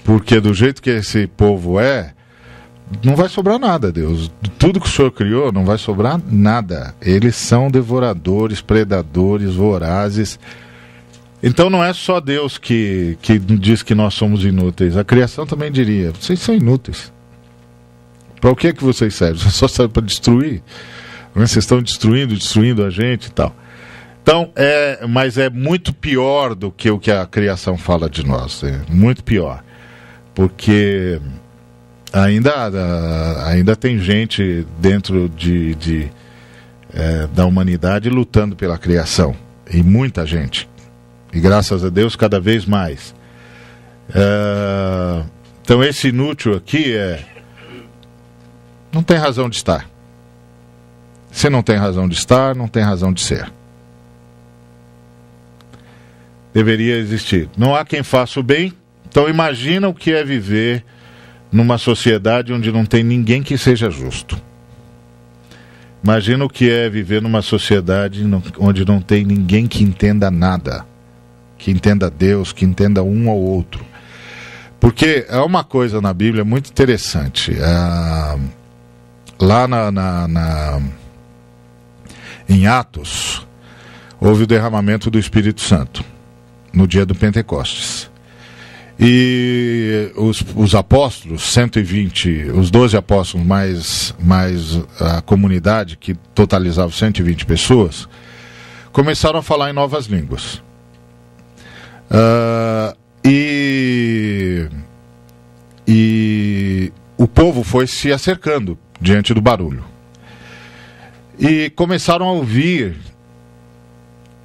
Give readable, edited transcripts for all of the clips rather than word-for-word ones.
Porque do jeito que esse povo não vai sobrar nada, Deus. Tudo que o Senhor criou, não vai sobrar nada. Eles são devoradores, predadores, vorazes. Então não é só Deus que diz que nós somos inúteis. A criação também diria: vocês são inúteis. Para o que é que vocês servem? Vocês só servem para destruir. Vocês estão destruindo a gente e tal. Então, mas é muito pior do que o que a criação fala de nós. É muito pior. Porque ainda tem gente dentro da humanidade lutando pela criação. E muita gente. E graças a Deus cada vez mais. Então esse inútil aqui não tem razão de estar. Se não tem razão de estar, não tem razão de ser. Deveria existir. Não há quem faça o bem. Então imagina o que é viver numa sociedade onde não tem ninguém que seja justo. Imagina o que é viver numa sociedade onde não tem ninguém que entenda nada. Que entenda Deus, que entenda um ao outro. Porque é uma coisa na Bíblia muito interessante. Lá em Atos, houve o derramamento do Espírito Santo, no dia do Pentecostes. E os apóstolos, 120, os 12 apóstolos mais a comunidade, que totalizava 120 pessoas, começaram a falar em novas línguas. E o povo foi se acercando diante do barulho. E começaram a ouvir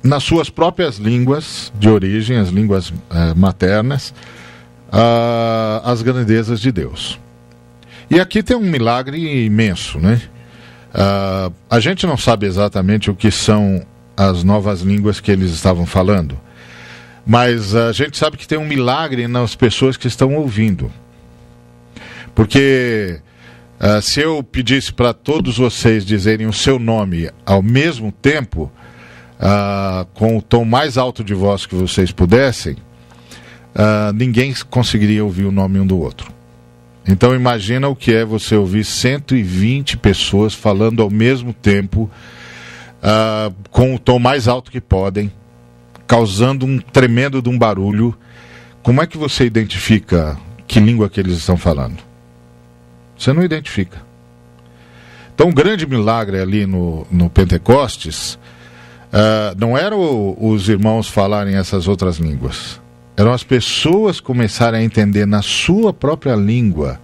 nas suas próprias línguas de origem, as línguas maternas, as grandezas de Deus. E aqui tem um milagre imenso, né? A gente não sabe exatamente o que são as novas línguas que eles estavam falando, mas a gente sabe que tem um milagre nas pessoas que estão ouvindo. Porque se eu pedisse para todos vocês dizerem o seu nome ao mesmo tempo, com o tom mais alto de voz que vocês pudessem, ninguém conseguiria ouvir o nome um do outro. Então imagina o que é você ouvir 120 pessoas falando ao mesmo tempo, com o tom mais alto que podem, causando um tremendo de um barulho. Como é que você identifica que língua que eles estão falando? Você não identifica. Então o grande milagre ali no Pentecostes não era os irmãos falarem essas outras línguas. Eram as pessoas começarem a entender na sua própria língua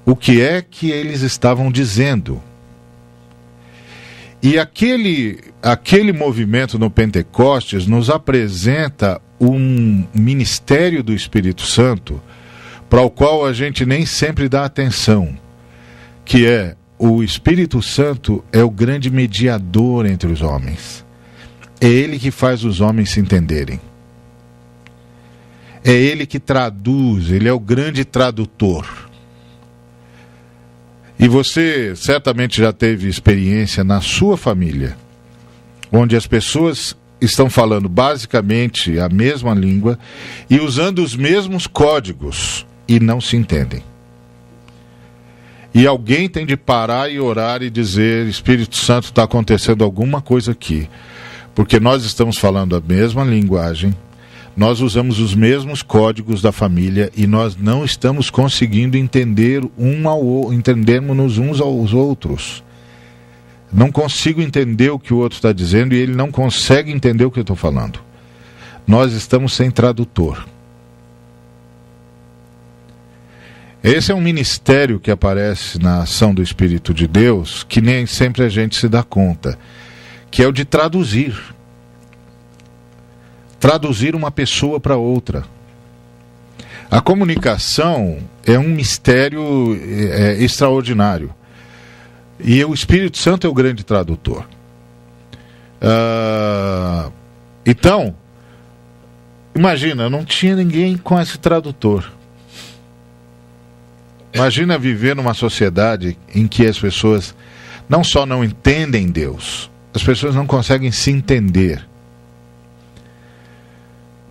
o que é que eles estavam dizendo. E aquele movimento no Pentecostes nos apresenta um ministério do Espírito Santo para o qual a gente nem sempre dá atenção, que é: o Espírito Santo é o grande mediador entre os homens. É ele que faz os homens se entenderem. É ele que traduz, ele é o grande tradutor. E você certamente já teve experiência na sua família, onde as pessoas estão falando basicamente a mesma língua e usando os mesmos códigos e não se entendem. E alguém tem de parar e orar e dizer: Espírito Santo, está acontecendo alguma coisa aqui, porque nós estamos falando a mesma linguagem, nós usamos os mesmos códigos da família e nós não estamos conseguindo entendermos uns aos outros. Não consigo entender o que o outro está dizendo e ele não consegue entender o que eu estou falando. Nós estamos sem tradutor. Esse é um ministério que aparece na ação do Espírito de Deus, que nem sempre a gente se dá conta, que é o de traduzir. Traduzir uma pessoa para outra. A comunicação é um mistério extraordinário. E o Espírito Santo é o grande tradutor. Então, imagina, não tinha ninguém com esse tradutor. Imagina viver numa sociedade em que as pessoas não só não entendem Deus, as pessoas não conseguem se entender.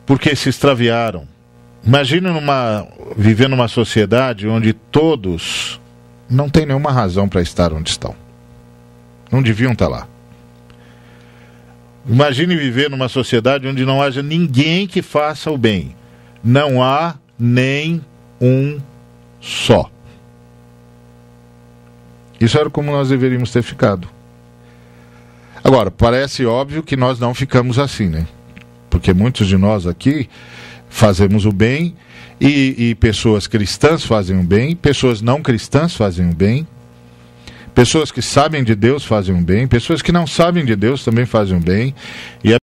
Porque se extraviaram, Imagine viver numa sociedade onde todos não têm nenhuma razão para estar onde estão. Não deviam estar lá. Imagine viver numa sociedade onde não haja ninguém que faça o bem. Não há nem um só. Isso era como nós deveríamos ter ficado. Agora, parece óbvio que nós não ficamos assim, né? Porque muitos de nós aqui fazemos o bem, e pessoas cristãs fazem o bem, pessoas não cristãs fazem o bem, pessoas que sabem de Deus fazem o bem, pessoas que não sabem de Deus também fazem o bem, e